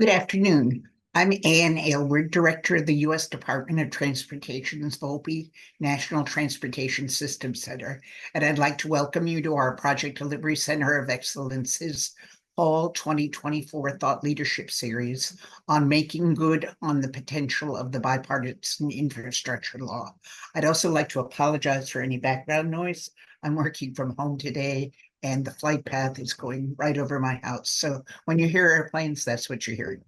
Good afternoon. I'm Ann Aylward, Director of the U.S. Department of Transportation's Volpe National Transportation Systems Center, and I'd like to welcome you to our Project Delivery Center of Excellence's Fall 2024 Thought Leadership Series on making good on the potential of the bipartisan infrastructure law. I'd also like to apologize for any background noise. I'm working from home today, and the flight path is going right over my house. So when you hear airplanes, that's what you're hearing.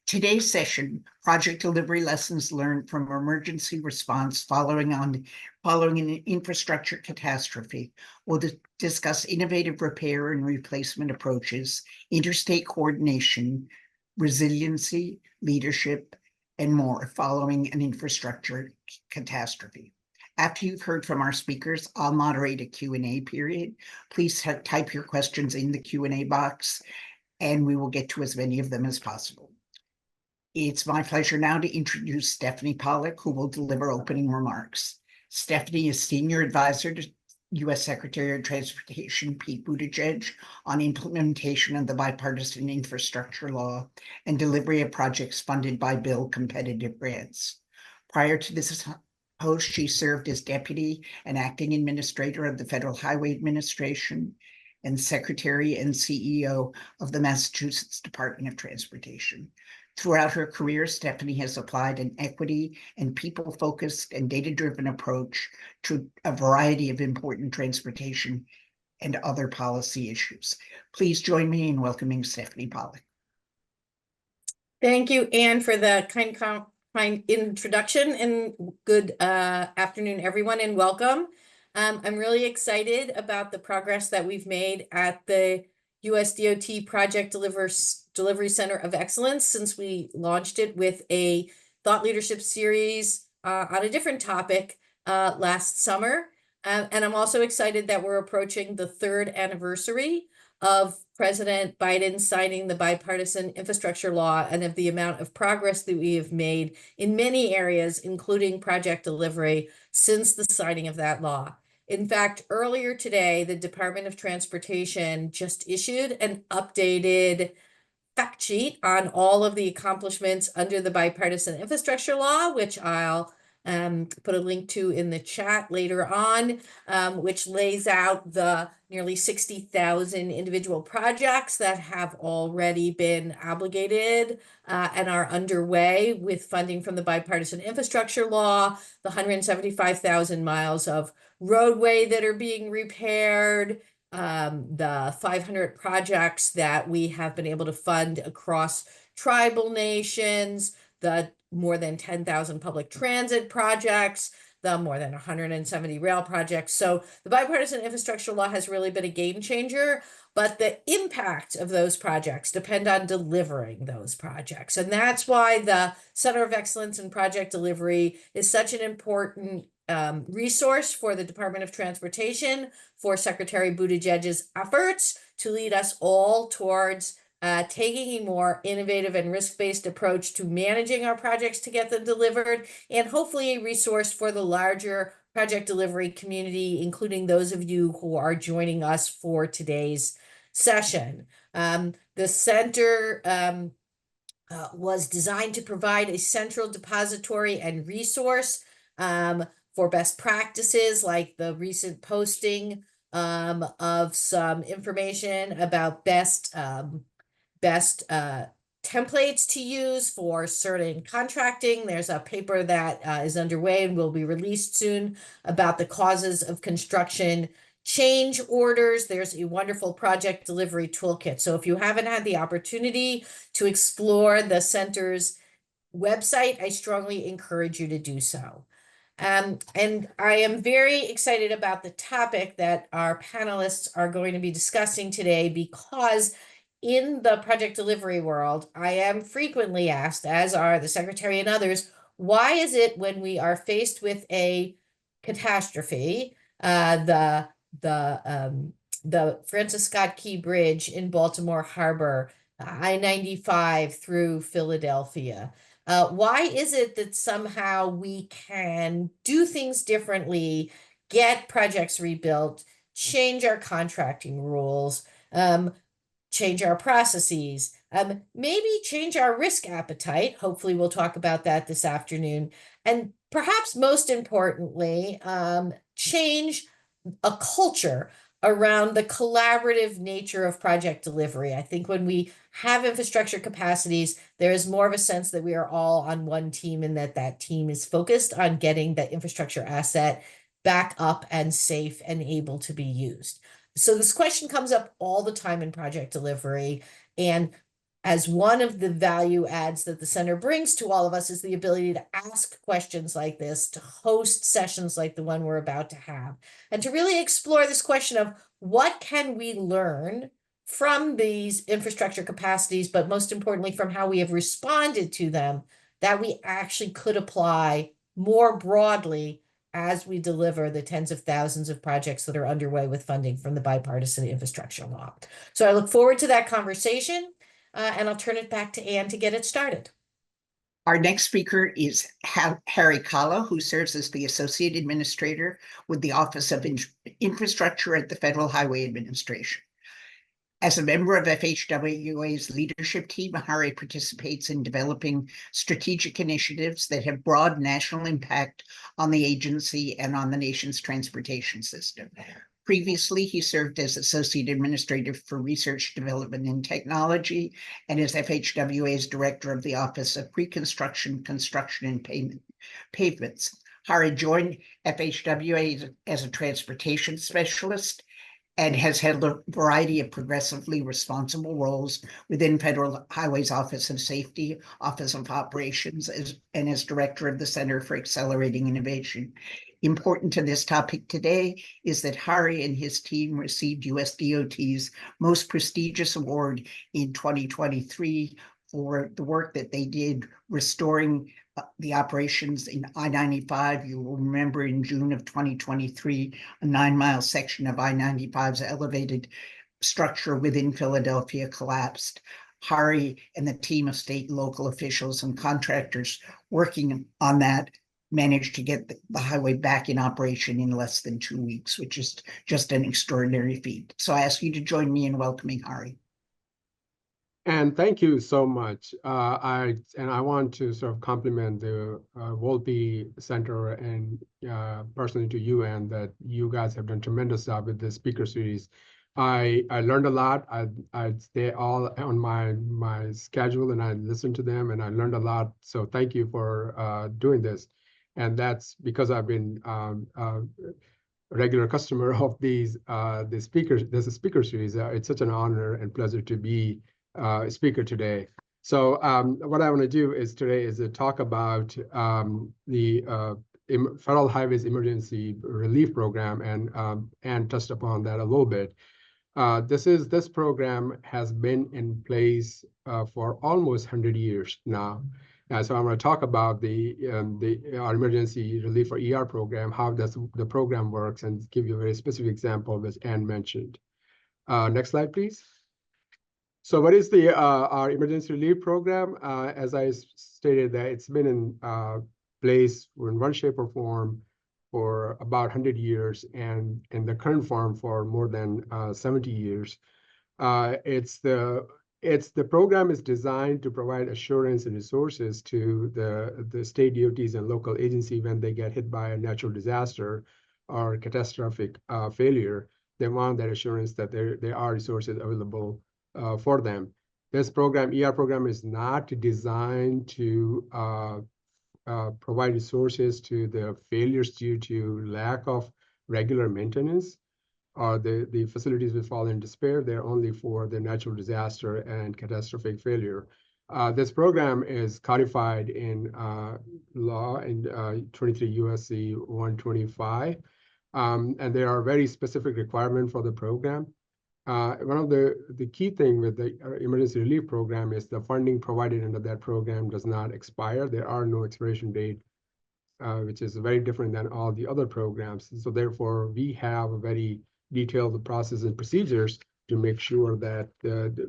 Today's session, Project Delivery Lessons Learned from Emergency Response Following an Infrastructure Catastrophe, will discuss innovative repair and replacement approaches, interstate coordination, resiliency, leadership, and more following an infrastructure catastrophe. After you've heard from our speakers, I'll moderate a Q&A period. Please type your questions in the Q&A box, and we will get to as many of them as possible. It's my pleasure now to introduce Stephanie Pollack, who will deliver opening remarks. Stephanie is Senior Advisor to U.S. Secretary of Transportation Pete Buttigieg on implementation of the bipartisan infrastructure law and delivery of projects funded by bill competitive grants. Prior to this post, she served as Deputy and Acting Administrator of the Federal Highway Administration and Secretary and CEO of the Massachusetts Department of Transportation. Throughout her career, Stephanie has applied an equity and people-focused and data-driven approach to a variety of important transportation and other policy issues. Please join me in welcoming Stephanie Pollack. Thank you, Anne, for the kind introduction, and good afternoon, everyone, and welcome. I'm really excited about the progress that we've made at the US DOT Project Delivery Center of Excellence since we launched it with a thought leadership series on a different topic last summer. And I'm also excited that we're approaching the 3rd anniversary of President Biden signing the bipartisan infrastructure law and of the amount of progress that we have made in many areas, including project delivery, since the signing of that law. In fact, earlier today, the Department of Transportation just issued an updated fact sheet on all of the accomplishments under the bipartisan infrastructure law, which I'll put a link to in the chat later on, which lays out the nearly 60,000 individual projects that have already been obligated and are underway with funding from the bipartisan infrastructure law, the 175,000 miles of roadway that are being repaired, the 500 projects that we have been able to fund across tribal nations, the more than 10,000 public transit projects, the more than 170 rail projects. So the bipartisan infrastructure law has really been a game changer, but the impact of those projects depend on delivering those projects. And that's why the Center of Excellence in Project Delivery is such an important resource for the Department of Transportation, for Secretary Buttigieg's efforts to lead us all towards taking a more innovative and risk-based approach to managing our projects to get them delivered, and hopefully a resource for the larger project delivery community, including those of you who are joining us for today's session. The center was designed to provide a central depository and resource for best practices, like the recent posting of some information about best templates to use for certain contracting. There's a paper that is underway and will be released soon about the causes of construction change orders. There's a wonderful project delivery toolkit. So if you haven't had the opportunity to explore the center's website, I strongly encourage you to do so. And I am very excited about the topic that our panelists are going to be discussing today, because in the project delivery world, I am frequently asked, as are the Secretary and others, why is it when we are faced with a catastrophe, the Francis Scott Key Bridge in Baltimore Harbor, I-95 through Philadelphia, why is it that somehow we can do things differently, get projects rebuilt, change our contracting rules, change our processes, maybe change our risk appetite. Hopefully, we'll talk about that this afternoon. And perhaps most importantly, change a culture around the collaborative nature of project delivery. I think when we have infrastructure capacities, there is more of a sense that we are all on one team and that that team is focused on getting the infrastructure asset back up and safe and able to be used. So this question comes up all the time in project delivery. And as one of the value adds that the center brings to all of us is the ability to ask questions like this, to host sessions like the one we're about to have, and to really explore this question of what can we learn from these infrastructure capacities, but most importantly, from how we have responded to them that we actually could apply more broadly as we deliver the tens of thousands of projects that are underway with funding from the bipartisan infrastructure law. So I look forward to that conversation, and I'll turn it back to Anne to get it started. Our next speaker is Harry Kalla, who serves as the Associate Administrator with the Office of Infrastructure at the Federal Highway Administration. As a member of FHWA's leadership team, Harry participates in developing strategic initiatives that have broad national impact on the agency and on the nation's transportation system. Previously, he served as Associate Administrator for Research, Development, and Technology, and as FHWA's Director of the Office of Pre-Construction, Construction, and Pavements. Harry joined FHWA as a transportation specialist and has held a variety of progressively responsible roles within Federal Highway's Office of Safety, Office of Operations, and as Director of the Center for Accelerating Innovation. Important to this topic today is that Harry and his team received US DOT's most prestigious award in 2023 for the work that they did restoring the operations in I-95. You will remember in June of 2023, a 9-mile section of I-95's elevated structure within Philadelphia collapsed. Harry and the team of state and local officials and contractors working on that managed to get the highway back in operation in less than 2 weeks, which is just an extraordinary feat. So I ask you to join me in welcoming Harry. And thank you so much. I want to sort of compliment the Volpe Center and personally to you, and that you guys have done tremendous job with this speaker series. I learned a lot. I stay all on my schedule and I listen to them and I learned a lot. So thank you for doing this. And that's because I've been a regular customer of the speaker series. It's such an honor and pleasure to be speaker today. So what I want to do is today is to talk about the Federal Highways Emergency Relief Program and touched upon that a little bit. This program has been in place for almost 100 years now. So I'm going to talk about our emergency relief or ER program, how the program works, and give you a very specific example as Anne mentioned. Next slide, please. So what is our emergency relief program? As I stated, that it's been in place in one shape or form for about 100 years, and in the current form for more than 70 years. The program is designed to provide assurance and resources to the state DOTs and local agency when they get hit by a natural disaster or catastrophic failure. They want that assurance that there are resources available for them. This program, ER program, is not designed to provide resources to the failures due to lack of regular maintenance, or the facilities will fall in despair. They're only for the natural disaster and catastrophic failure. This program is codified in law in 23 U.S.C. 125, and there are very specific requirements for the program. One of the key thing with the emergency relief program is the funding provided under that program does not expire. There are no expiration date, which is very different than all the other programs. So therefore, we have a very detailed process and procedures to make sure that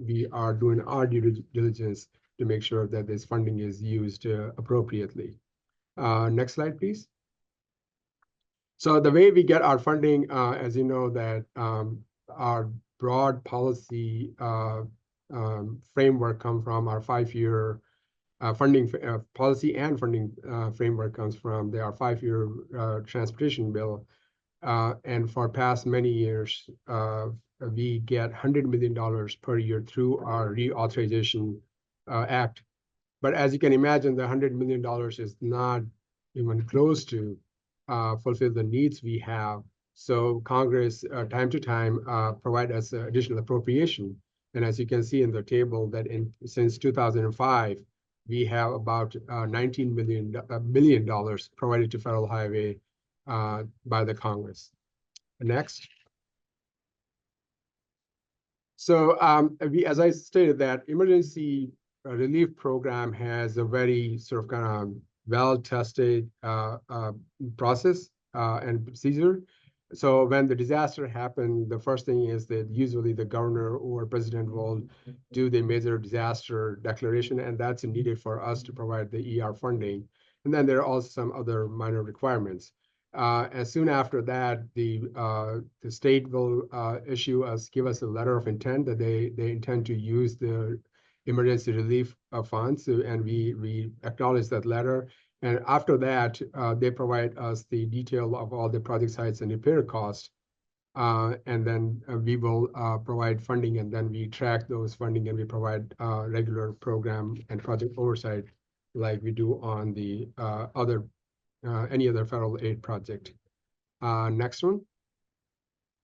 we are doing our due diligence to make sure that this funding is used appropriately. Next slide, please. So the way we get our funding, as you know, that our broad policy framework come from our 5-year funding policy, and funding framework comes from our 5-year transportation bill. And for past many years, we get $100 million per year through our reauthorization act. But as you can imagine, the $100 million is not even close to fulfill the needs we have. So Congress, time to time, provide us additional appropriation. And as you can see in the table, that since 2005, we have about $19 billion provided to federal highway by the Congress. Next. So as I stated, that emergency relief program has a very sort of kind of well-tested process and procedure. So when the disaster happened, the first thing is that usually the governor or president will do the major disaster declaration, and that's needed for us to provide the ER funding. And then there are also some other minor requirements. As soon after that, the state will give us a letter of intent that they intend to use the emergency relief funds, and we acknowledge that letter. And after that, they provide us the detail of all the project sites and repair costs. And then we will provide funding, and then we track those funding, and we provide regular program and project oversight like we do on the any other federal aid project. Next one.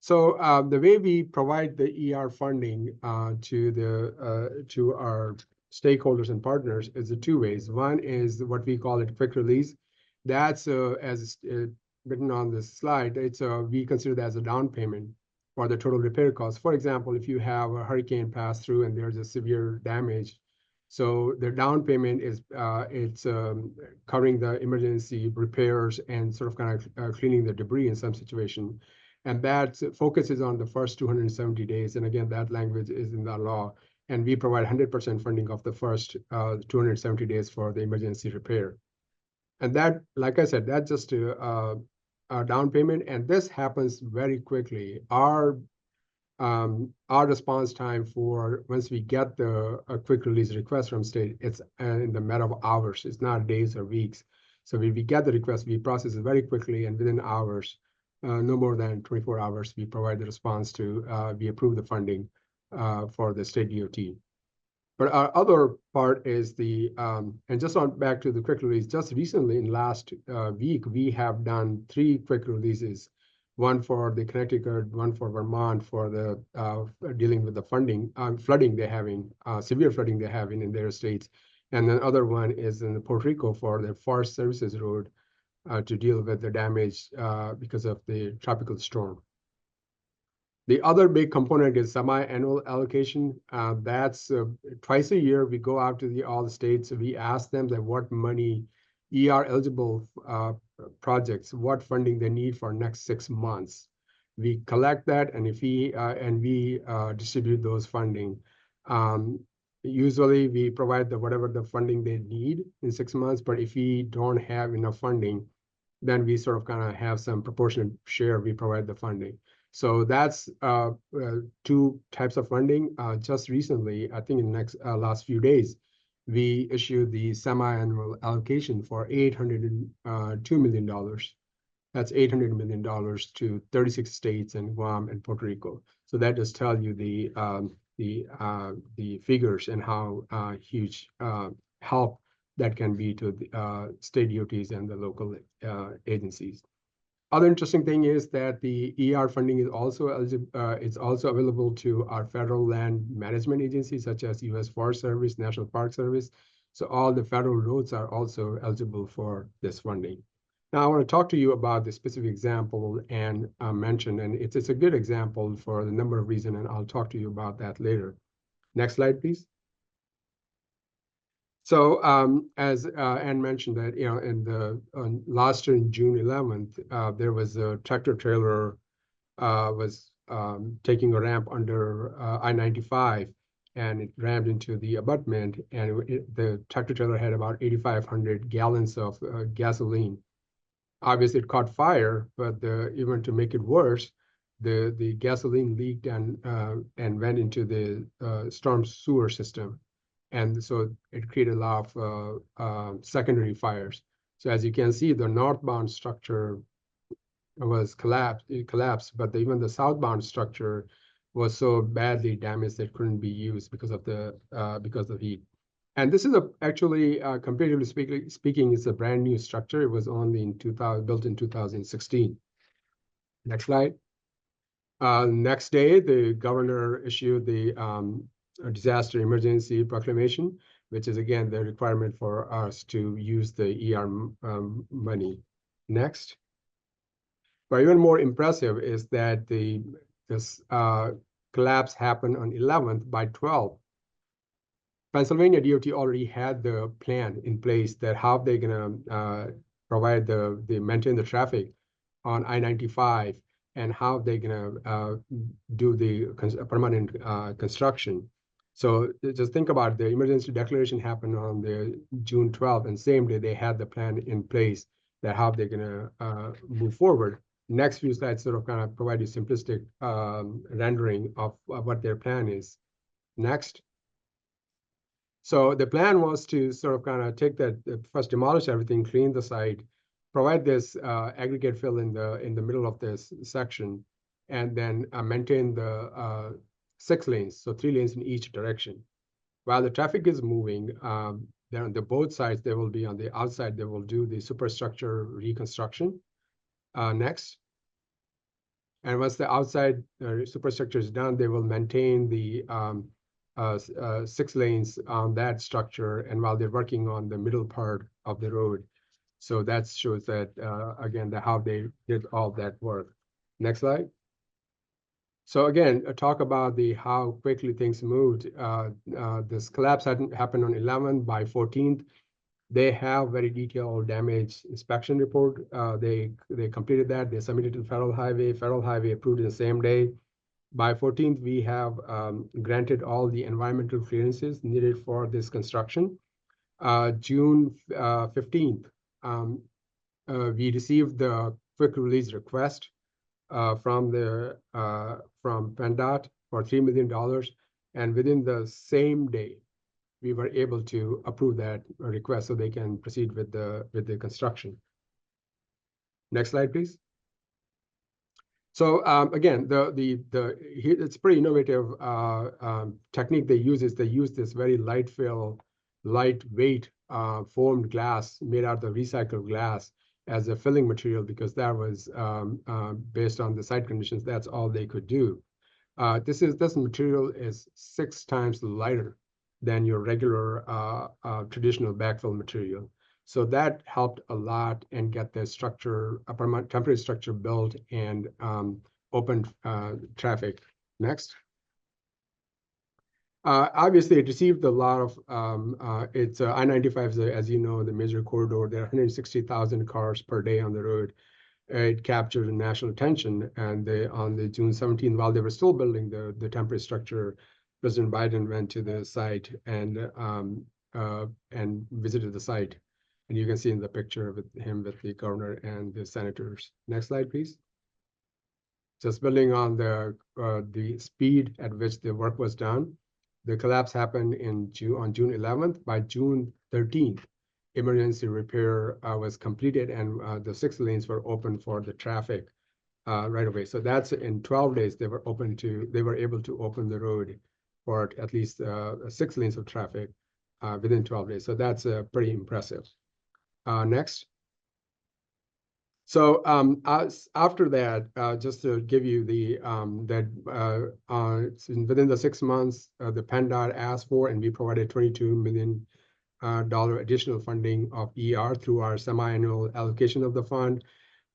So the way we provide the ER funding to our stakeholders and partners is the 2 ways. One is what we call it quick release. That's as written on this slide. It's we consider that as a down payment for the total repair cost. For example, if you have a hurricane pass through and there's a severe damage, so the down payment is covering the emergency repairs and sort of kind of cleaning the debris in some situation. And that focuses on the first 270 days. And again, that language is in the law. And we provide 100% funding of the first 270 days for the emergency repair. And that, like I said, that's just a down payment. And this happens very quickly. Our response time for once we get the quick release request from state, it's in the matter of hours. It's not days or weeks. So when we get the request, we process it very quickly, and within hours, no more than 24 hours, we provide the response to we approve the funding for the state DOT. But our other part is the and just on back to the quick release. Just recently, in last week, we have done 3 quick releases. One for the Connecticut, one for Vermont for the dealing with the flooding they're having, severe flooding they're having in their states. And then other one is in Puerto Rico for the Forest Services Road to deal with the damage because of the tropical storm. The other big component is semi-annual allocation. That's twice a year. We go out to all the states. We ask them that what money ER eligible projects, what funding they need for next 6 months. We collect that, and if we distribute those funding. Usually we provide whatever the funding they need in 6 months, but if we don't have enough funding, then we sort of kind of have some proportionate share, we provide the funding. So that's 2 types of funding. Just recently, I think in the last few days, we issued the semi-annual allocation for $802 million. That's $800 million to 36 states and Guam and Puerto Rico. So that just tells you the figures and how huge help that can be to the state DOTs and the local agencies. Other interesting thing is that the ER funding is also available to our federal land management agencies, such as U.S. Forest Service, National Park Service. So all the federal roads are also eligible for this funding. Now I want to talk to you about the specific example and mention, and it's a good example for a number of reasons, and I'll talk to you about that later. Next slide, please. So as Ann mentioned that, in the last year, June 11th, there was a tractor trailer was taking a ramp under I-95, and it rammed into the abutment, and the tractor trailer had about 8,500 gallons of gasoline. Obviously, it caught fire, but even to make it worse, the gasoline leaked and went into the storm sewer system. And so it created a lot of secondary fires. So as you can see, the northbound structure was collapsed, but even the southbound structure was so badly damaged that it couldn't be used because of the heat. And this is actually, comparatively speaking, it's a brand new structure. It was only built in 2016. Next slide. Next day, the governor issued the disaster emergency proclamation, which is again the requirement for us to use the ER money. Next. But even more impressive is that this collapse happened on 11th. By 12th, Pennsylvania DOT already had the plan in place that how they're gonna provide maintain the traffic on I-95 and how they're gonna do the permanent construction. So just think about it. The emergency declaration happened on the June 12th, and same day they had the plan in place that how they're gonna move forward. Next few slides sort of kind of provide you simplistic rendering of what their plan is. Next. So the plan was to sort of kind of take that, first demolish everything, clean the site, provide this aggregate fill in the middle of this section, and then maintain the 6 lanes, so 3 lanes in each direction. While the traffic is moving, then on the both sides, they will be on the outside, they will do the superstructure reconstruction. Next. And once the outside superstructure is done, they will maintain the 6 lanes on that structure, and while they're working on the middle part of the road. So that shows that, again, how they did all that work. Next slide. So again, talk about how quickly things moved. This collapse happened on 11. By 14th, they have very detailed damage inspection report. They completed that. They submitted to Federal Highway. Federal Highway approved it the same day. By 14th, we have granted all the environmental clearances needed for this construction. June 15th, we received the quick release request from PennDOT for $3 million. And within the same day, we were able to approve that request so they can proceed with the construction. Next slide, please. So again, it's pretty innovative technique they use is they use this very lightweight formed glass made out of recycled glass as a filling material, because that was based on the site conditions. That's all they could do. This material is 6 times lighter than your regular traditional backfill material. So that helped a lot and get the structure, a temporary structure built and opened traffic. Next. Obviously, it received a lot of, it's I-95, as you know, the major corridor. There are 160,000 cars per day on the road. It captured national attention. And on the June 17th, while they were still building the temporary structure, President Biden went to the site and visited the site. And you can see in the picture with the governor and the senators. Next slide, please. Just building on the speed at which the work was done. The collapse happened on June 11th. By June 13th, emergency repair was completed, and the 6 lanes were open for the traffic right away. So that's in 12 days they were able to open the road for at least 6 lanes of traffic within 12 days. So that's pretty impressive. Next. So after that, just to give you within the 6 months, the PennDOT asked for, and we provided $22 million additional funding of ER through our semi-annual allocation of the fund.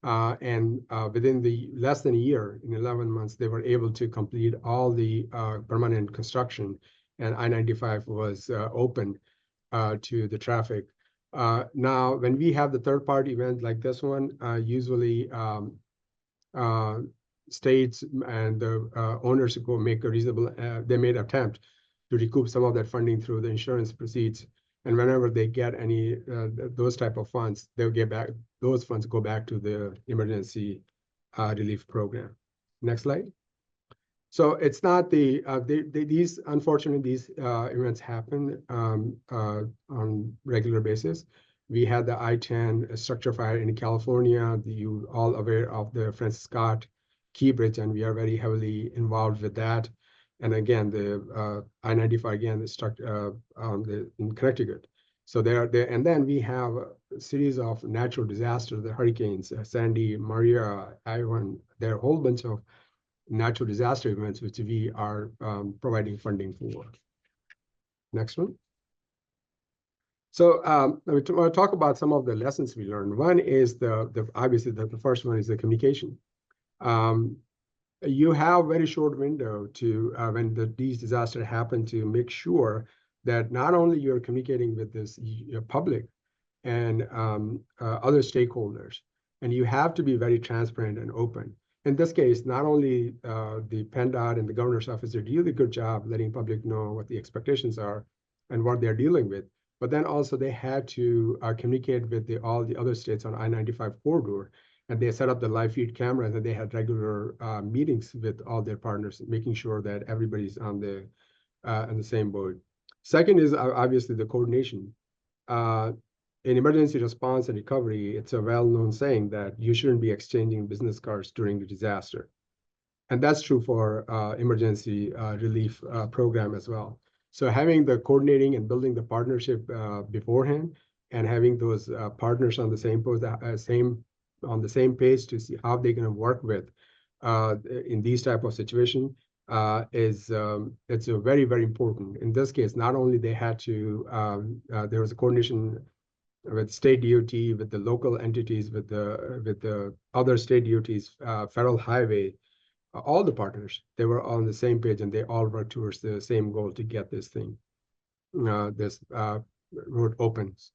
And within less than a year, in 11 months, they were able to complete all the permanent construction, and I-95 was open to the traffic. Now, when we have the third-party event like this one, usually states and the owners go make a reasonable, they made an attempt to recoup some of that funding through the insurance proceeds. And whenever they get any those type of funds, they'll get back, those funds go back to the emergency relief program. Next slide. So it's not these, unfortunately, these events happen on regular basis. We had the I-10 structure fire in California. You all aware of the Francis Scott Key Bridge, and we are very heavily involved with that. And again, the I-95 again is stuck in Connecticut. So there, and then we have a series of natural disasters, the hurricanes, Sandy, Maria, Ivan. There are a whole bunch of natural disaster events which we are providing funding for. Next one. So I want to talk about some of the lessons we learned. One is obviously the first one is the communication. You have very short window to when these disasters happen to make sure that not only you're communicating with this public and other stakeholders, and you have to be very transparent and open. In this case, not only the PennDOT and the governor's office did a really good job letting public know what the expectations are and what they're dealing with, but then also they had to communicate with all the other states on I-95 corridor, and they set up the live feed cameras, and they had regular meetings with all their partners, making sure that everybody's on the same boat. Second is obviously the coordination. In emergency response and recovery, it's a well-known saying that you shouldn't be exchanging business cards during the disaster. And that's true for emergency relief program as well. So having the coordinating and building the partnership beforehand, and having those partners on the same page to see how they're going to work with in these type of situation it's a very, very important. In this case, not only they had to, there was a coordination with state DOT, with the local entities, with the other state DOTs, federal highway, all the partners, they were on the same page, and they all worked towards the same goal to get this thing, this road opens.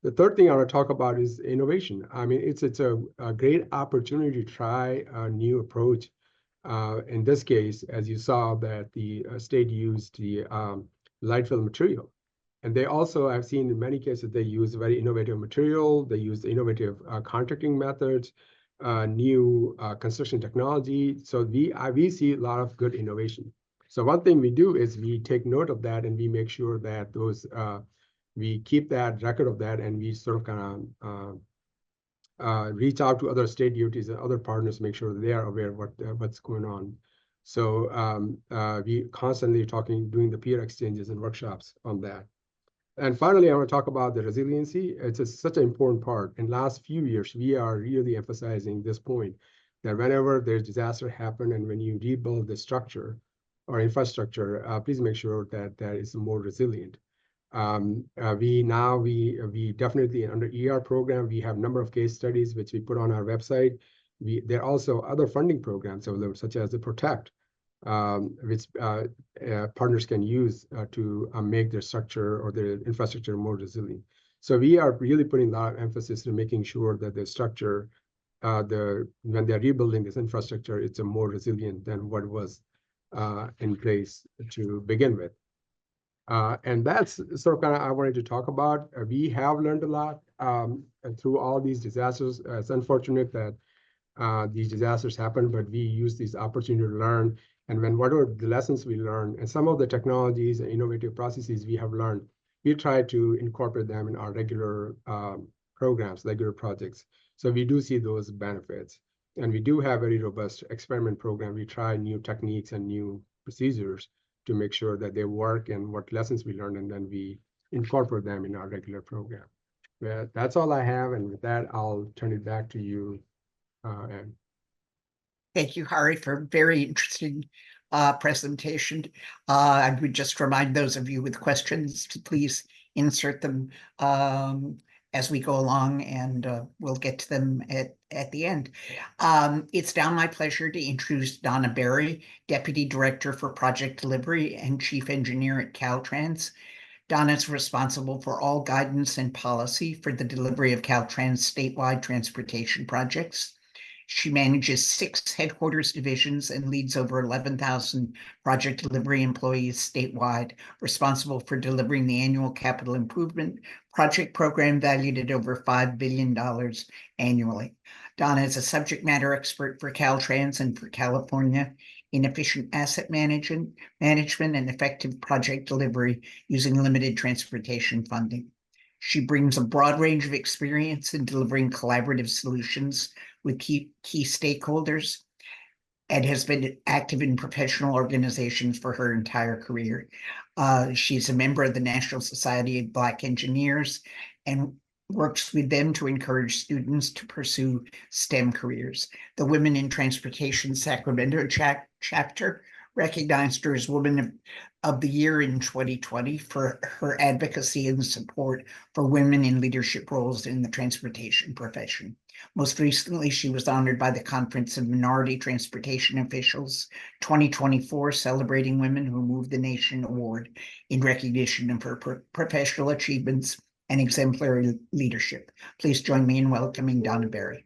The third thing I want to talk about is innovation. I mean, it's a great opportunity to try a new approach. In this case, as you saw, that the state used the light fill material. And they also, I've seen in many cases, they use very innovative material. They use innovative contracting methods, new construction technology. So we see a lot of good innovation. So one thing we do is we take note of that, and we make sure that those we keep that record of that, and we sort of kind of reach out to other state DOTs and other partners to make sure that they are aware of what's going on. So we constantly doing the peer exchanges and workshops on that. And finally, I want to talk about the resiliency. It's such an important part. In the last few years, we are really emphasizing this point, that whenever there's disaster happen and when you rebuild the structure or infrastructure, please make sure that that is more resilient. We definitely, under ER program, we have a number of case studies which we put on our website. There are also other funding programs, such as the Protect, which partners can use to make their structure or their infrastructure more resilient. So we are really putting a lot of emphasis to making sure that the structure, when they're rebuilding this infrastructure, it's a more resilient than what was in place to begin with. And that's sort of kind of I wanted to talk about. We have learned a lot through all these disasters. It's unfortunate that these disasters happen, but we use this opportunity to learn. And what are the lessons we learned, and some of the technologies and innovative processes we have learned, we try to incorporate them in our regular programs, regular projects. So we do see those benefits. And we do have a very robust experiment program. We try new techniques and new procedures to make sure that they work, and what lessons we learned, and then we incorporate them in our regular program. But that's all I have. And with that, I'll turn it back to you, Ann. Thank you, Hari, for a very interesting presentation. I would just remind those of you with questions to please insert them as we go along, and we'll get to them at the end. It's now my pleasure to introduce Donna Berry, Deputy Director for Project Delivery and Chief Engineer at Caltrans. Donna is responsible for all guidance and policy for the delivery of Caltrans statewide transportation projects. She manages 6 headquarters divisions and leads over 11,000 project delivery employees statewide, responsible for delivering the annual capital improvement project program valued at over $5 billion annually. Donna is a subject matter expert for Caltrans and for California in efficient asset management and effective project delivery using limited transportation funding. She brings a broad range of experience in delivering collaborative solutions with key stakeholders and has been active in professional organizations for her entire career. She's a member of the National Society of Black Engineers and works with them to encourage students to pursue STEM careers. The Women in Transportation Sacramento chapter recognized her as Woman of the Year in 2020 for her advocacy and support for women in leadership roles in the transportation profession. Most recently, she was honored by the Conference of Minority Transportation Officials 2024 Celebrating Women Who Move the Nation Award in recognition of her professional achievements and exemplary leadership. Please join me in welcoming Donna Berry.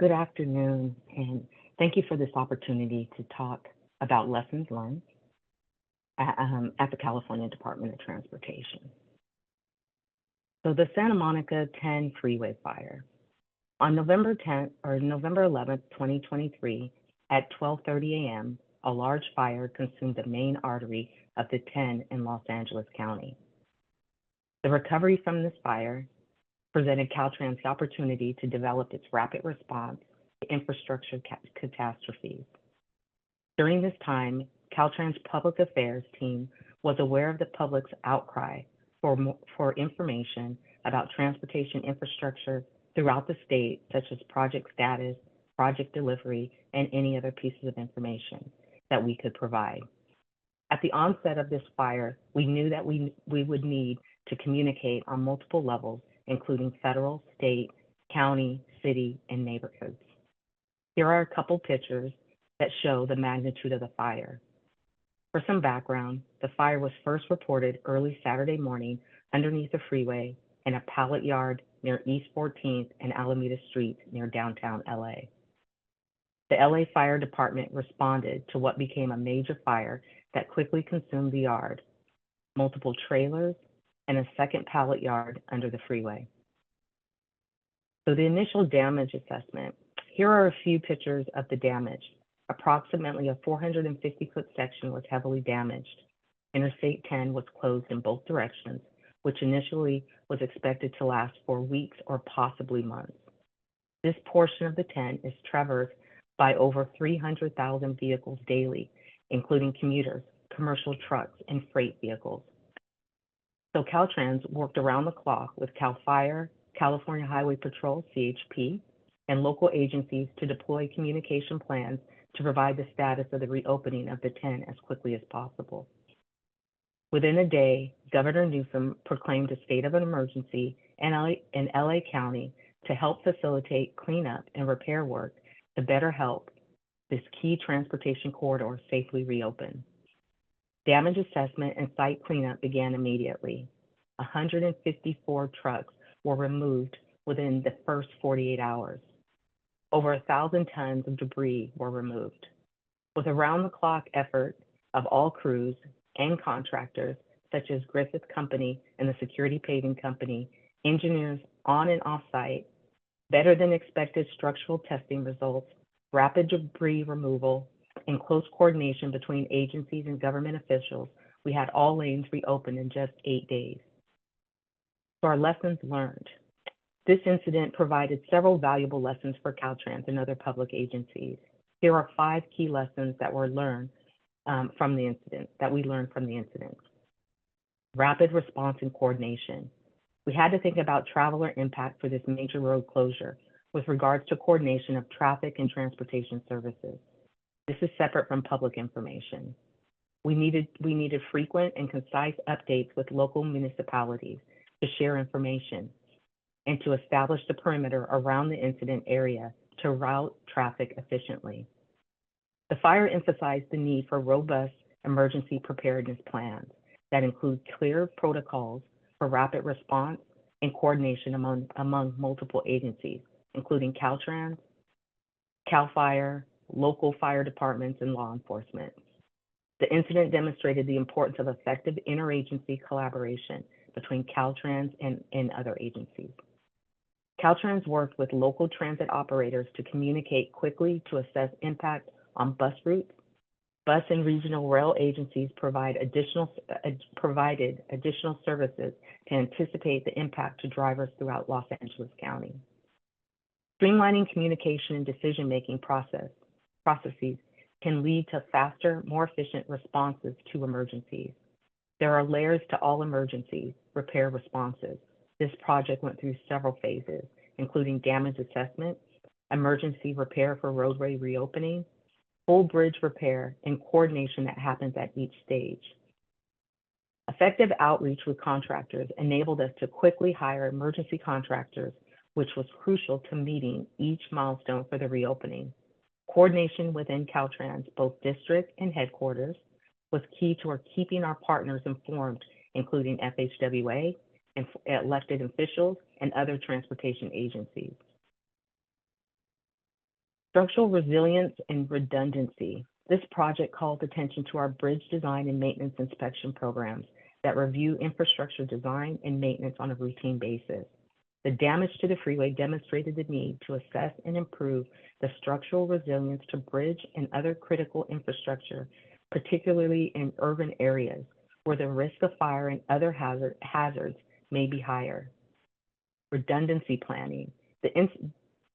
Good afternoon, and thank you for this opportunity to talk about lessons learned at the California Department of Transportation. So the Santa Monica 10 freeway fire. On November 11th, 2023, at 12:30 a.m., a large fire consumed the main artery of the 10 in Los Angeles County. The recovery from this fire presented Caltrans the opportunity to develop its rapid response to infrastructure catastrophes. During this time, Caltrans' public affairs team was aware of the public's outcry for information about transportation infrastructure throughout the state, such as project status, project delivery, and any other pieces of information that we could provide. At the onset of this fire, we knew that we would need to communicate on multiple levels, including federal, state, county, city, and neighborhoods. Here are a couple pictures that show the magnitude of the fire. For some background, the fire was first reported early Saturday morning underneath the freeway in a pallet yard near East 14th and Alameda Street near downtown LA. The LA Fire Department responded to what became a major fire that quickly consumed the yard, multiple trailers, and a second pallet yard under the freeway. So the initial damage assessment, here are a few pictures of the damage. Approximately a 450-foot section was heavily damaged. Interstate 10 was closed in both directions, which initially was expected to last for weeks or possibly months. This portion of the 10 is traversed by over 300,000 vehicles daily, including commuters, commercial trucks, and freight vehicles. So Caltrans worked around the clock with CAL FIRE, California Highway Patrol, CHP, and local agencies to deploy communication plans to provide the status of the reopening of the 10 as quickly as possible. Within a day, Governor Newsom proclaimed a state of an emergency in LA County to help facilitate cleanup and repair work to better help this key transportation corridor safely reopen. Damage assessment and site cleanup began immediately. 154 trucks were removed within the first 48 hours. Over 1,000 tons of debris were removed. With around-the-clock effort of all crews and contractors, such as Griffith Company and the Security Paving Company, engineers on and off-site, better than expected structural testing results, rapid debris removal, and close coordination between agencies and government officials, we had all lanes reopened in just 8 days. So our lessons learned. This incident provided several valuable lessons for Caltrans and other public agencies. Here are 5 key lessons that were learned from the incident. Rapid response and coordination. We had to think about traveler impact for this major road closure with regards to coordination of traffic and transportation services. This is separate from public information. We needed frequent and concise updates with local municipalities to share information and to establish the perimeter around the incident area to route traffic efficiently. The fire emphasized the need for robust emergency preparedness plans that include clear protocols for rapid response and coordination among multiple agencies, including Caltrans, CAL FIRE, local fire departments, and law enforcement. The incident demonstrated the importance of effective interagency collaboration between Caltrans and other agencies. Caltrans worked with local transit operators to communicate quickly to assess impact on bus routes. Bus and regional rail agencies provided additional services to anticipate the impact to drivers throughout Los Angeles County. Streamlining communication and decision-making processes can lead to faster, more efficient responses to emergencies. There are layers to all emergencies repair responses. This project went through several phases, including damage assessment, emergency repair for roadway reopening, full bridge repair, and coordination that happens at each stage. Effective outreach with contractors enabled us to quickly hire emergency contractors, which was crucial to meeting each milestone for the reopening. Coordination within Caltrans, both district and headquarters, was key to our keeping our partners informed, including FHWA and elected officials and other transportation agencies. Structural resilience and redundancy. This project called attention to our bridge design and maintenance inspection programs that review infrastructure design and maintenance on a routine basis. The damage to the freeway demonstrated the need to assess and improve the structural resilience to bridge and other critical infrastructure, particularly in urban areas where the risk of fire and other hazards may be higher. Redundancy planning. The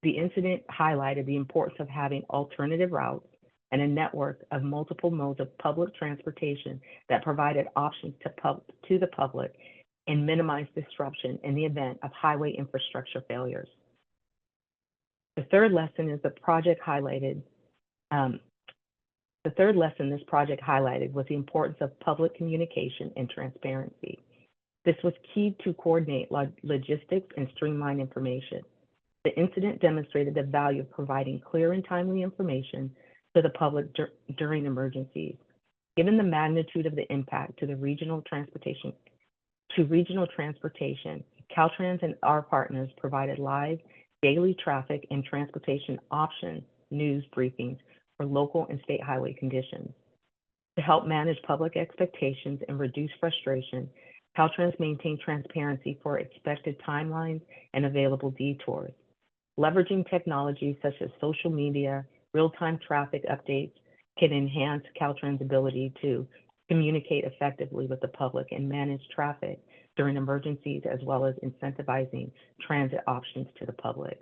incident highlighted the importance of having alternative routes and a network of multiple modes of public transportation that provided options to the public and minimize disruption in the event of highway infrastructure failures. The third lesson is this project highlighted was the importance of public communication and transparency. This was key to coordinate logistics and streamline information. The incident demonstrated the value of providing clear and timely information to the public during emergencies. Given the magnitude of the impact to regional transportation, Caltrans and our partners provided live daily traffic and transportation option news briefings for local and state highway conditions. To help manage public expectations and reduce frustration, Caltrans maintained transparency for expected timelines and available detours. Leveraging technology such as social media, real-time traffic updates can enhance Caltrans' ability to communicate effectively with the public and manage traffic during emergencies, as well as incentivizing transit options to the public.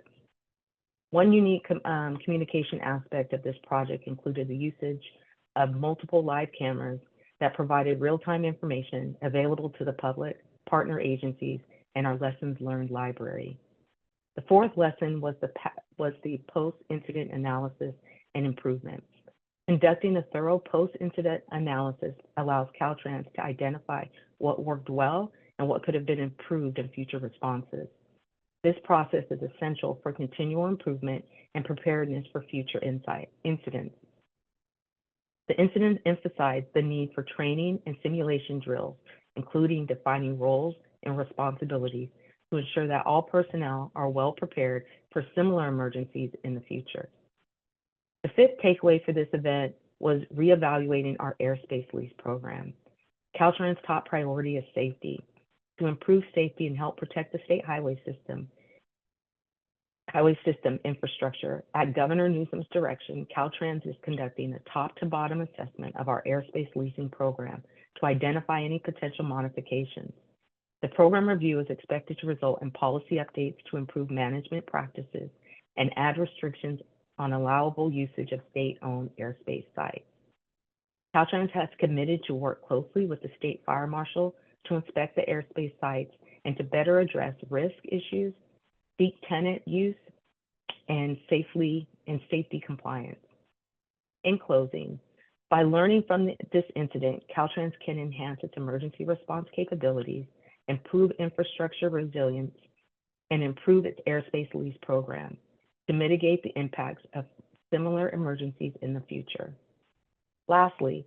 One unique communication aspect of this project included the usage of multiple live cameras that provided real-time information available to the public, partner agencies, and our lessons learned library. The fourth lesson was the post-incident analysis and improvement. Conducting a thorough post-incident analysis allows Caltrans to identify what worked well and what could have been improved in future responses. This process is essential for continual improvement and preparedness for future incidents. The incident emphasized the need for training and simulation drills, including defining roles and responsibilities to ensure that all personnel are well prepared for similar emergencies in the future. The fifth takeaway for this event was reevaluating our airspace lease program. Caltrans' top priority is safety. To improve safety and help protect the state highway system infrastructure, at Governor Newsom's direction, Caltrans is conducting a top-to-bottom assessment of our airspace leasing program to identify any potential modifications. The program review is expected to result in policy updates to improve management practices and add restrictions on allowable usage of state-owned airspace sites. Caltrans has committed to work closely with the state fire marshal to inspect the airspace sites and to better address risk issues, seek tenant use, and safety compliance. In closing, by learning from this incident, Caltrans can enhance its emergency response capabilities, improve infrastructure resilience, and improve its airspace lease program to mitigate the impacts of similar emergencies in the future. Lastly,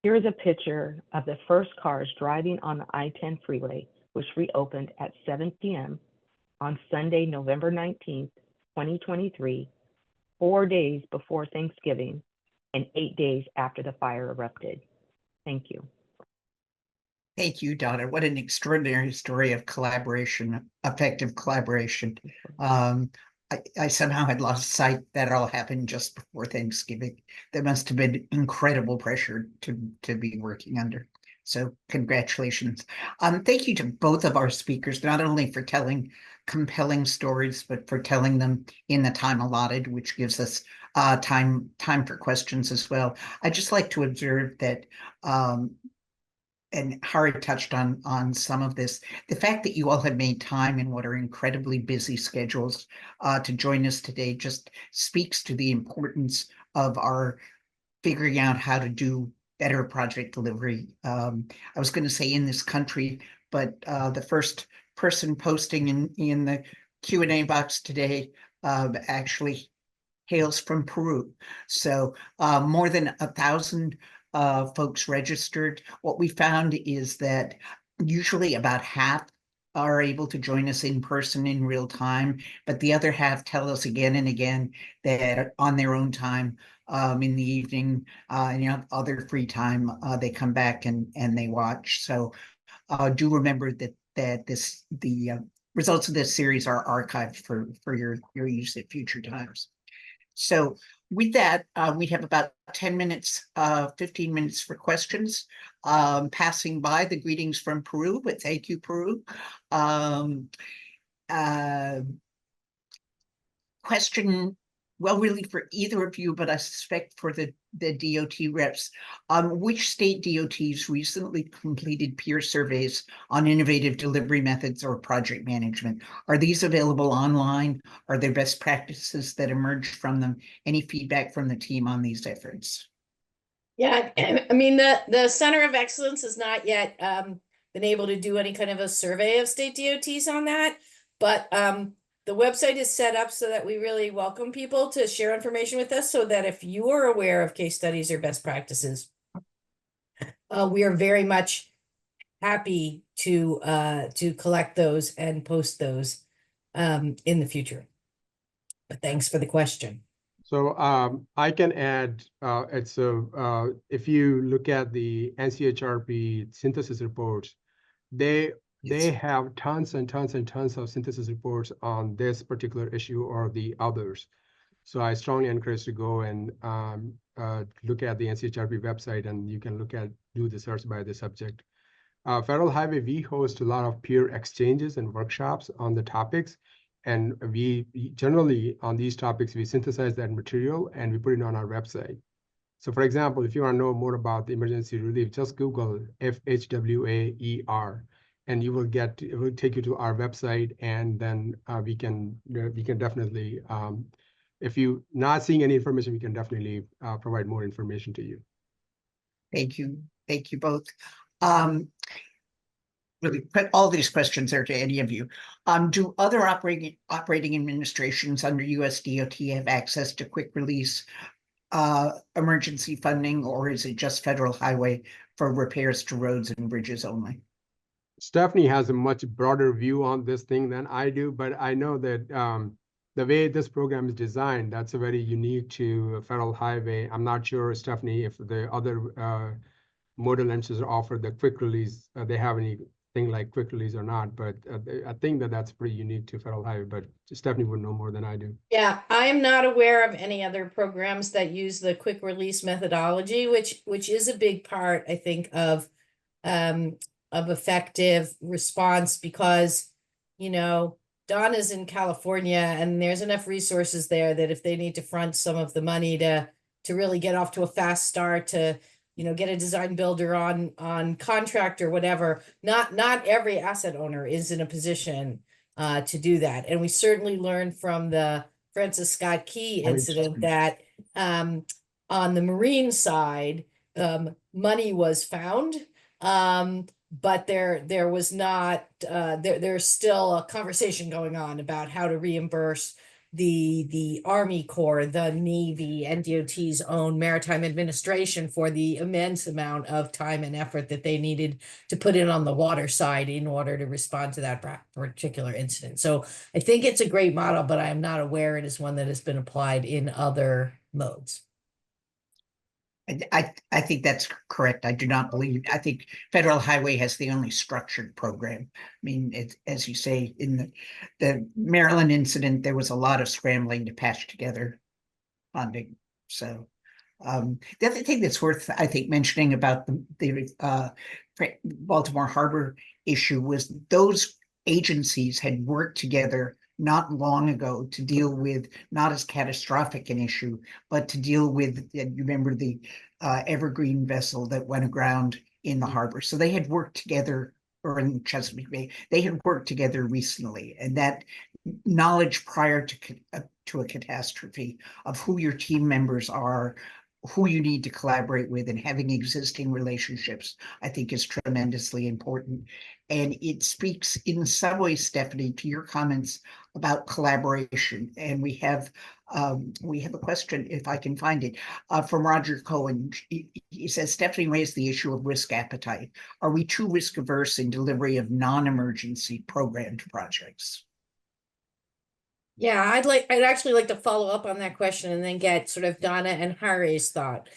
here is a picture of the first cars driving on the I-10 freeway, which reopened at 7 p.m. on Sunday, November 19th, 2023, 4 days before Thanksgiving and 8 days after the fire erupted. Thank you. Thank you, Donna. What an extraordinary story of collaboration, effective collaboration. I somehow had lost sight that it all happened just before Thanksgiving. There must have been incredible pressure to be working under. So congratulations. Thank you to both of our speakers, not only for telling compelling stories, but for telling them in the time allotted, which gives us time for questions as well. I'd just like to observe that and Hari touched on some of this. The fact that you all have made time in what are incredibly busy schedules to join us today just speaks to the importance of our figuring out how to do better project delivery. I was going to say in this country, but the first person posting in the Q&A box today actually hails from Peru. So more than 1,000 folks registered. What we found is that usually about half are able to join us in person in real time, but the other half tell us again and again that on their own time in the evening, other free time, they come back and they watch. So do remember that the results of this series are archived for your use at future times. So with that, we have about 10 minutes, 15 minutes for questions. Passing by the greetings from Peru, but thank you, Peru. Question, well, really for either of you, but I suspect for the DOT reps. Which state DOTs recently completed peer surveys on innovative delivery methods or project management? Are these available online? Are there best practices that emerge from them? Any feedback from the team on these efforts? Yeah, I mean, the Center of Excellence has not yet been able to do any kind of a survey of state DOTs on that, but the website is set up so that we really welcome people to share information with us, so that if you are aware of case studies or best practices, we are very much happy to collect those and post those in the future. But thanks for the question. So I can add, if you look at the NCHRP synthesis reports, they have tons and tons and tons of synthesis reports on this particular issue or the others. So I strongly encourage to go and look at the NCHRP website, and you can do the search by the subject. Federal Highway, we host a lot of peer exchanges and workshops on the topics. And we generally, on these topics, we synthesize that material and we put it on our website. So for example, if you want to know more about the emergency relief, just Google FHWAER, and it will take you to our website, and then we can definitely, if you're not seeing any information, we can definitely provide more information to you. Thank you. Thank you both. Really, all these questions are to any of you. Do other operating administrations under US DOT have access to quick release emergency funding, or is it just Federal Highway for repairs to roads and bridges only? Stephanie has a much broader view on this thing than I do, but I know that the way this program is designed, that's very unique to Federal Highway. I'm not sure, Stephanie, if the other modal entities offer the quick release, they have anything like quick release or not, but I think that's pretty unique to Federal Highway, but Stephanie would know more than I do. Yeah, I am not aware of any other programs that use the quick release methodology, which is a big part, I think, of effective response, because, Donna's in California and there's enough resources there that if they need to front some of the money to really get off to a fast start, to get a design builder on contract or whatever, not every asset owner is in a position to do that. And we certainly learned from the Francis Scott Key incident that on the marine side, money was found, but there was not, there's still a conversation going on about how to reimburse the Army Corps, the Navy, and DOT's own maritime administration for the immense amount of time and effort that they needed to put in on the water side in order to respond to that particular incident. So I think it's a great model, but I am not aware it is one that has been applied in other modes. I think that's correct. I do not believe, I think Federal Highway has the only structured program. I mean, as you say, in the Maryland incident, there was a lot of scrambling to patch together funding. So the other thing that's worth, I think, mentioning about the Baltimore Harbor issue was those agencies had worked together not long ago to deal with not as catastrophic an issue, but to deal with, you remember the Evergreen vessel that went aground in the harbor. So they had worked together, or in Chesapeake Bay, they had worked together recently, and that knowledge prior to a catastrophe of who your team members are, who you need to collaborate with, and having existing relationships, I think is tremendously important. And it speaks in some ways, Stephanie, to your comments about collaboration. And we have a question, if I can find it, from Roger Cohen. He says, Stephanie raised the issue of risk appetite. Are we too risk averse in delivery of non-emergency programmed projects? Yeah, I'd actually like to follow up on that question and then get sort of Donna and Hari's thought.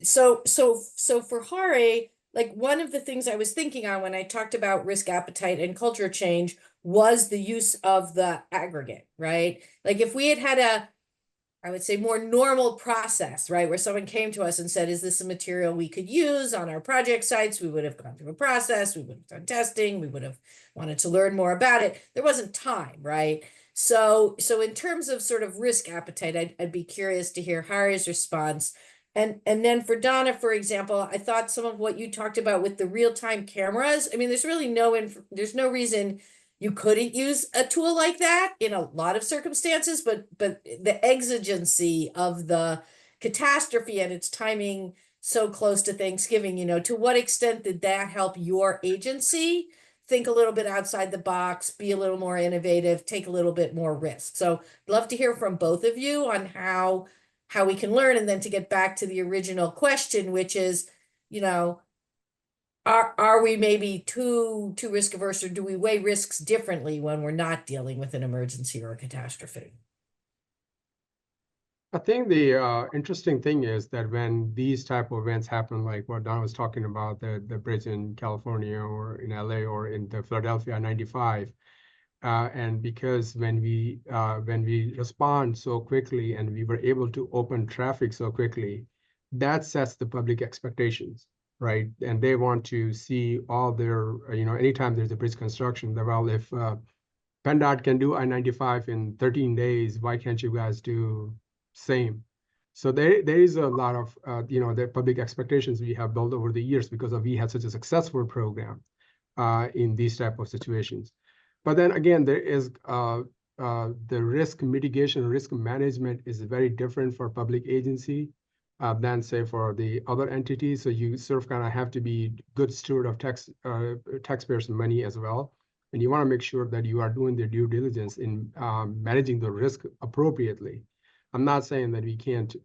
So for Hari, like one of the things I was thinking on when I talked about risk appetite and culture change was the use of the aggregate, right? Like if we had a, I would say, more normal process, right? Where someone came to us and said, is this a material we could use on our project sites? We would have gone through a process, we would have done testing, we would have wanted to learn more about it. There wasn't time, right? So in terms of sort of risk appetite, I'd be curious to hear Hari's response. And then for Donna, for example, I thought some of what you talked about with the real-time cameras, I mean, there's really there's no reason you couldn't use a tool like that in a lot of circumstances, but the exigency of the catastrophe and its timing so close to Thanksgiving, to what extent did that help your agency think a little bit outside the box, be a little more innovative, take a little bit more risk? So I'd love to hear from both of you on how we can learn, and then to get back to the original question, which is, are we maybe too risk averse, or do we weigh risks differently when we're not dealing with an emergency or a catastrophe? I think the interesting thing is that when these type of events happen, like what Don was talking about, the bridge in California or in LA or in the Philadelphia 95, and because when we respond so quickly and we were able to open traffic so quickly, that sets the public expectations, right? And they want to see all their, anytime there's a bridge construction, well, if PennDOT can do I-95 in 13 days, why can't you guys do same? So there is a lot of, the public expectations we have built over the years because we had such a successful program in these type of situations. But then again, there is the risk mitigation, risk management is very different for public agency than say for the other entities. So you sort of kind of have to be good steward of taxpayers' money as well. And you want to make sure that you are doing the due diligence in managing the risk appropriately. I'm not saying that we can't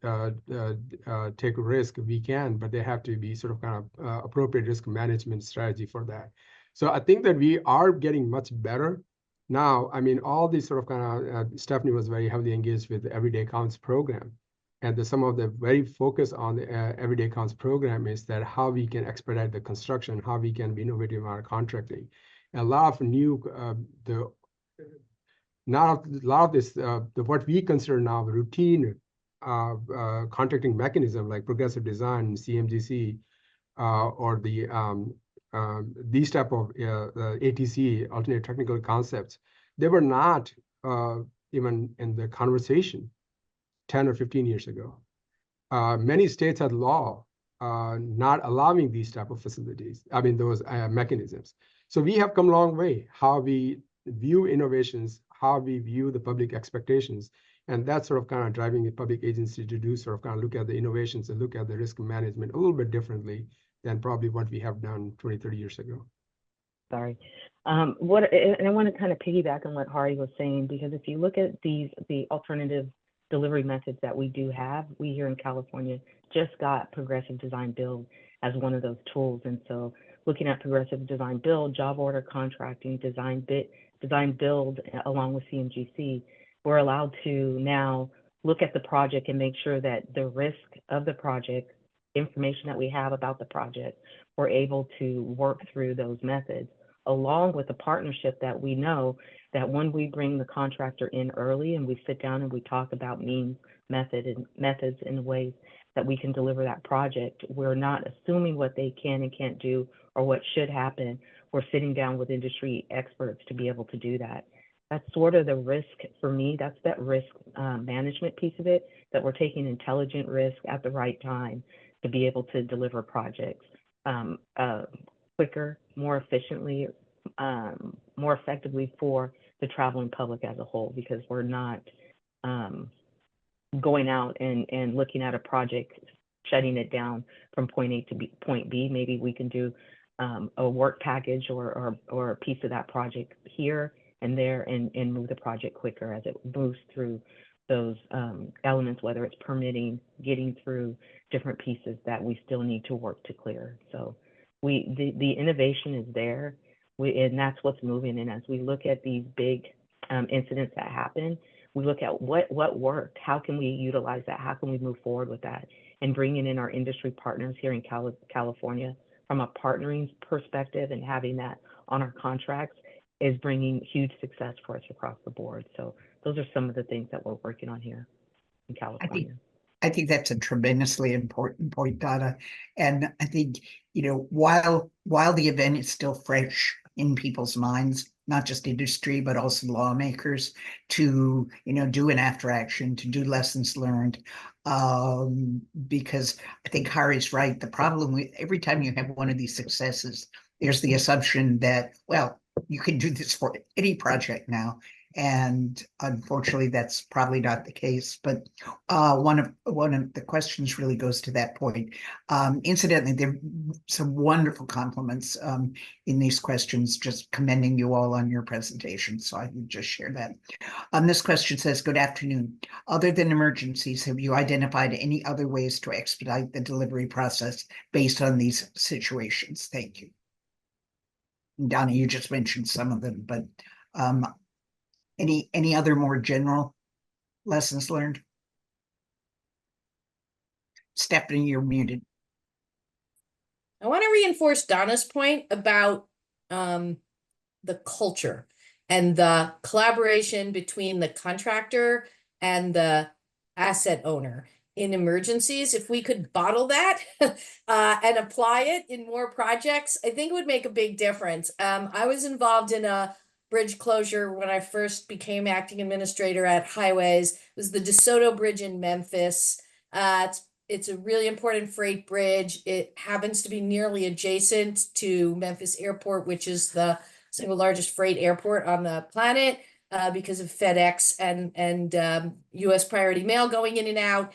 take a risk. We can, but they have to be sort of kind of appropriate risk management strategy for that. So I think that we are getting much better now. I mean, all these sort of kind of, Stephanie was very heavily engaged with the Everyday Counts program. And some of the very focus on the Everyday Counts program is that how we can expedite the construction, how we can be innovative in our contracting. And a lot of new, what we consider now routine contracting mechanism like progressive design, CMGC, or these type of ATC, alternate technical concepts, they were not even in the conversation 10 or 15 years ago. Many states had law not allowing these type of facilities, those mechanisms. So we have come a long way, how we view innovations, how we view the public expectations. And that's sort of kind of driving the public agency to do sort of kind of look at the innovations and look at the risk management a little bit differently than probably what we have done 20, 30 years ago. Sorry. And I want to kind of piggyback on what Hari was saying, because if you look at the alternative delivery methods that we do have, we here in California just got progressive design build as one of those tools. And so looking at progressive design build, job order contracting, design build, along with CMGC, we're allowed to now look at the project and make sure that the risk of the project, information that we have about the project, we're able to work through those methods, along with a partnership that we know that when we bring the contractor in early and we sit down and we talk about methods and ways that we can deliver that project, we're not assuming what they can and can't do or what should happen. We're sitting down with industry experts to be able to do that. That's sort of the risk for me. That's that risk management piece of it, that we're taking intelligent risk at the right time to be able to deliver projects quicker, more efficiently, more effectively for the traveling public as a whole, because we're not going out and looking at a project, shutting it down from point A to point B. Maybe we can do a work package or a piece of that project here and there and move the project quicker as it moves through those elements, whether it's permitting, getting through different pieces that we still need to work to clear. So the innovation is there, and that's what's moving. And as we look at these big incidents that happen, we look at what worked, how can we utilize that, how can we move forward with that, and bringing in our industry partners here in California from a partnering perspective and having that on our contracts is bringing huge success for us across the board. So those are some of the things that we're working on here in California. I think that's a tremendously important point, Donna. And I think, while the event is still fresh in people's minds, not just industry, but also lawmakers, to, do an after action, to do lessons learned. Because I think Hari's right. The problem with every time you have one of these successes, there's the assumption that, well, you can do this for any project now. And unfortunately, that's probably not the case. But one of the questions really goes to that point. Incidentally, there are some wonderful compliments in these questions, just commending you all on your presentation. So I would just share that. This question says, good afternoon. Other than emergencies, have you identified any other ways to expedite the delivery process based on these situations? Thank you. Donna, you just mentioned some of them, but any other more general lessons learned? Stephanie, you're muted. I want to reinforce Donna's point about the culture and the collaboration between the contractor and the asset owner in emergencies. If we could bottle that and apply it in more projects, I think it would make a big difference. I was involved in a bridge closure when I first became acting administrator at Highways. It was the DeSoto Bridge in Memphis. It's a really important freight bridge. It happens to be nearly adjacent to Memphis Airport, which is the single largest freight airport on the planet because of FedEx and U.S. Priority Mail going in and out.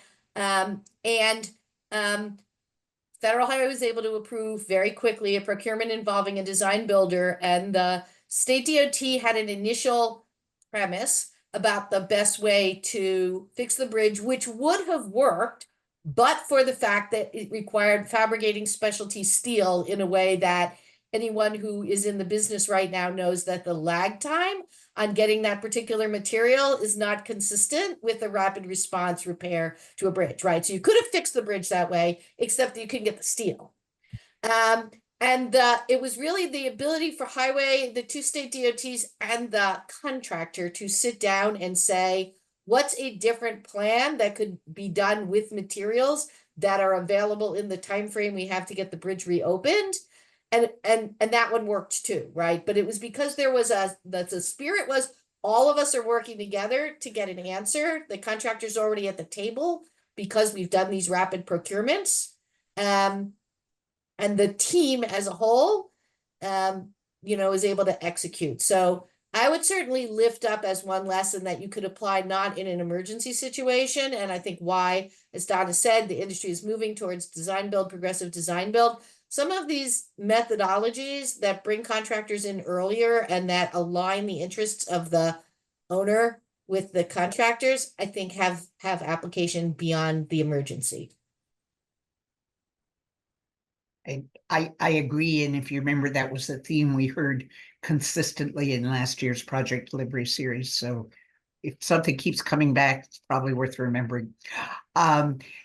Federal Highway was able to approve very quickly a procurement involving a design builder, and the state DOT had an initial premise about the best way to fix the bridge, which would have worked, but for the fact that it required fabricating specialty steel in a way that anyone who is in the business right now knows that the lag time on getting that particular material is not consistent with a rapid response repair to a bridge, right? So you could have fixed the bridge that way, except that you couldn't get the steel. It was really the ability for Highway, the two state DOTs, and the contractor to sit down and say, what's a different plan that could be done with materials that are available in the time frame we have to get the bridge reopened? And that one worked too, right? But it was because there was the spirit was all of us are working together to get an answer. The contractor's already at the table because we've done these rapid procurements. And the team as a whole, is able to execute. So I would certainly lift up as one lesson that you could apply not in an emergency situation. And I think why, as Donna said, the industry is moving towards design build, progressive design build. some of these methodologies that bring contractors in earlier and that align the interests of the owner with the contractors, I think have application beyond the emergency. I agree, and if you remember, that was the theme we heard consistently in last year's project delivery series. So if something keeps coming back, it's probably worth remembering.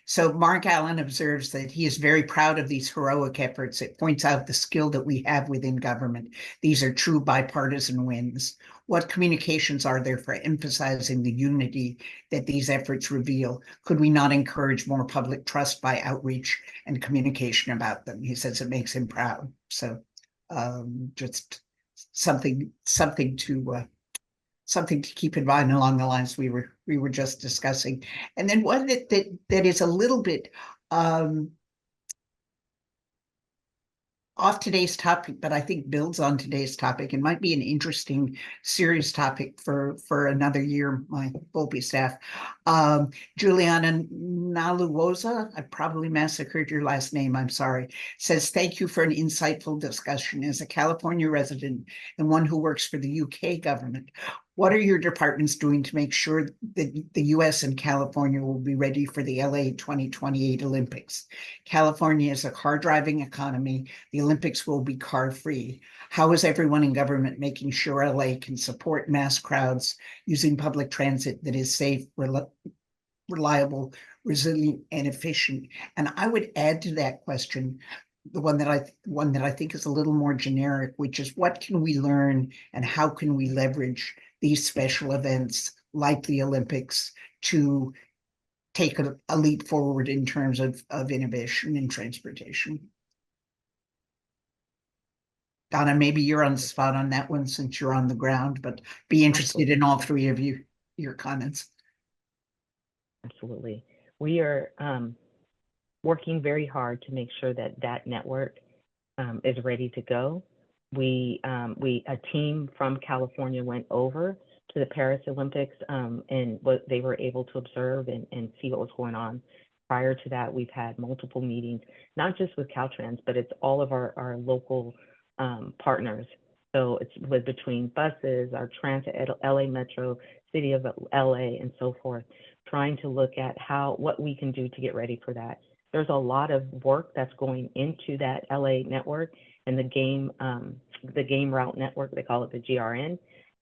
So Mark Allen observes that he is very proud of these heroic efforts. It points out the skill that we have within government. These are true bipartisan wins. What communications are there for emphasizing the unity that these efforts reveal? Could we not encourage more public trust by outreach and communication about them? He says it makes him proud. So just something to keep in mind along the lines we were just discussing. And then one that is a little bit off today's topic, but I think builds on today's topic and might be an interesting, serious topic for another year, my Volpe staff. Juliana Naluoza, I probably massacred your last name, I'm sorry, says, thank you for an insightful discussion. As a California resident and one who works for the UK government, what are your departments doing to make sure that the US and California will be ready for the LA 2028 Olympics? California is a car-driving economy. The Olympics will be car-free. How is everyone in government making sure LA can support mass crowds using public transit that is safe, reliable, resilient, and efficient? And I would add to that question the one that I think is a little more generic, which is what can we learn and how can we leverage these special events like the Olympics to take a leap forward in terms of innovation in transportation? Donna, maybe you're on the spot on that one since you're on the ground, but be interested in all three of your comments. Absolutely. We are working very hard to make sure that that network is ready to go. A team from California went over to the Paris Olympics and what they were able to observe and see what was going on. Prior to that, we've had multiple meetings, not just with Caltrans, but it's all of our local partners. So it's between buses, our transit, LA Metro, City of LA, and so forth, trying to look at what we can do to get ready for that. There's a lot of work that's going into that LA network and the game route network, they call it the GRN,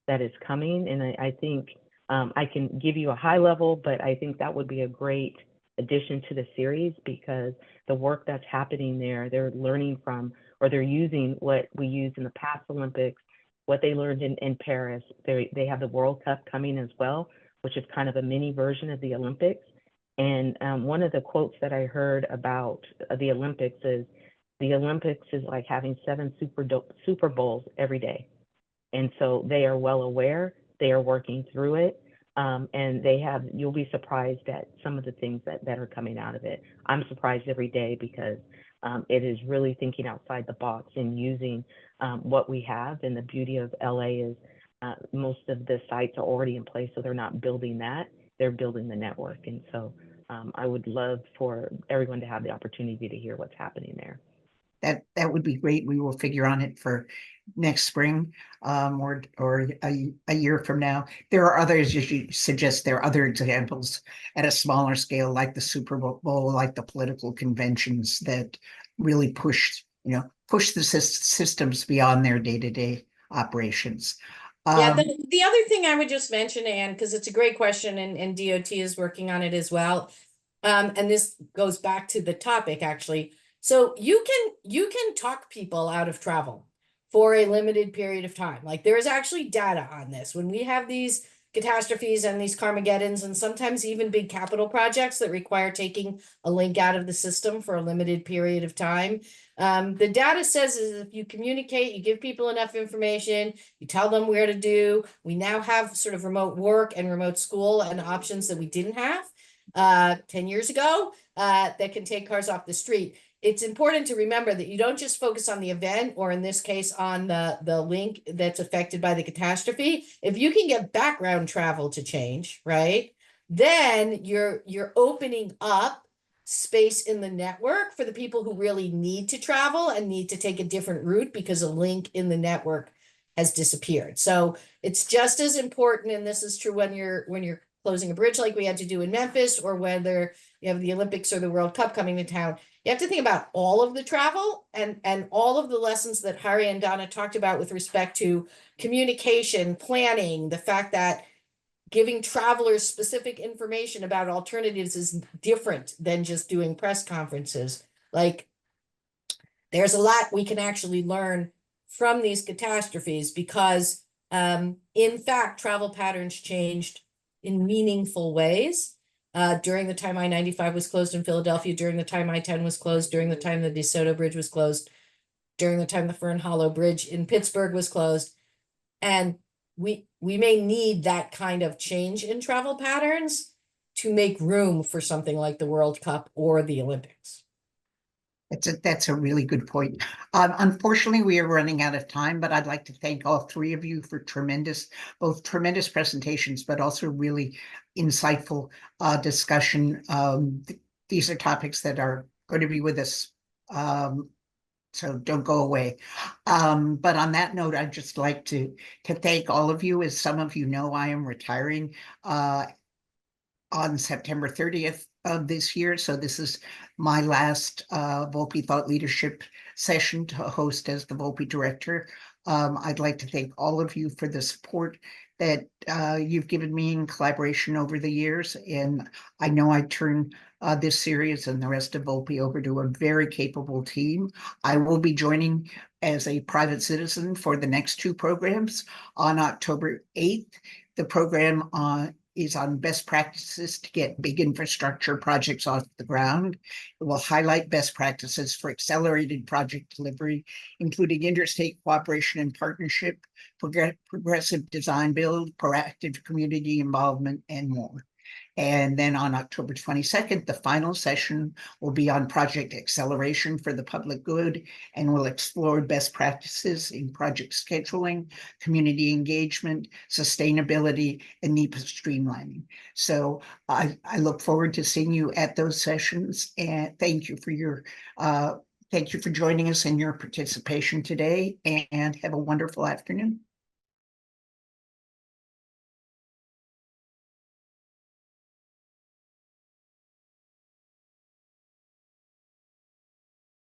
that is coming. And I think I can give you a high level, but I think that would be a great addition to the series because the work that's happening there, they're learning from, or they're using what we used in the past Olympics, what they learned in Paris. They have the World Cup coming as well, which is kind of a mini version of the Olympics. And one of the quotes that I heard about the Olympics is, the Olympics is like having 7 Super Bowls every day. And so they are well aware, they are working through it. And you'll be surprised at some of the things that are coming out of it. I'm surprised every day because it is really thinking outside the box and using what we have. And the beauty of LA is most of the sites are already in place, so they're not building that, they're building the network. And so I would love for everyone to have the opportunity to hear what's happening there. That would be great. We will figure on it for next spring or a year from now. There are others, as you suggest, there are other examples at a smaller scale, like the Super Bowl, like the political conventions that really push the systems beyond their day-to-day operations. Yeah, the other thing I would just mention, Anne, because it's a great question and DOT is working on it as well. And this goes back to the topic, actually. So you can talk people out of travel for a limited period of time. Like there is actually data on this. When we have these catastrophes and these Carmageddons and sometimes even big capital projects that require taking a link out of the system for a limited period of time, the data says is if you communicate, you give people enough information, you tell them where to do. We now have sort of remote work and remote school and options that we didn't have 10 years ago that can take cars off the street. It's important to remember that you don't just focus on the event, or in this case, on the link that's affected by the catastrophe. If you can get background travel to change, right, then you're opening up space in the network for the people who really need to travel and need to take a different route because a link in the network has disappeared. So it's just as important, and this is true when you're closing a bridge like we had to do in Memphis, or whether you have the Olympics or the World Cup coming to town. You have to think about all of the travel and all of the lessons that Hari and Donna talked about with respect to communication, planning, the fact that giving travelers specific information about alternatives is different than just doing press conferences. Like, there's a lot we can actually learn from these catastrophes because, in fact, travel patterns changed in meaningful ways. During the time I-95 was closed in Philadelphia, during the time I-10 was closed, during the time the DeSoto Bridge was closed, during the time the Fern Hollow Bridge in Pittsburgh was closed. And we may need that kind of change in travel patterns to make room for something like the World Cup or the Olympics. That's a really good point. Unfortunately, we are running out of time, but I'd like to thank all three of you for both tremendous presentations, but also really insightful discussion. These are topics that are going to be with us, so don't go away. But on that note, I'd just like to thank all of you. As some of you know, I am retiring on September 30th of this year. So this is my last Volpe Thought Leadership session to host as the Volpe Director. I'd like to thank all of you for the support that you've given me in collaboration over the years. And I know I turn this series and the rest of Volpe over to a very capable team. I will be joining as a private citizen for the next two programs on October 8th. The program is on best practices to get big infrastructure projects off the ground. It will highlight best practices for accelerated project delivery, including interstate cooperation and partnership, progressive design build, proactive community involvement, and more. And then on October 22nd, the final session will be on project acceleration for the public good, and will explore best practices in project scheduling, community engagement, sustainability, and NEPA streamlining. So I look forward to seeing you at those sessions, and thank you for joining us and your participation today, and have a wonderful afternoon.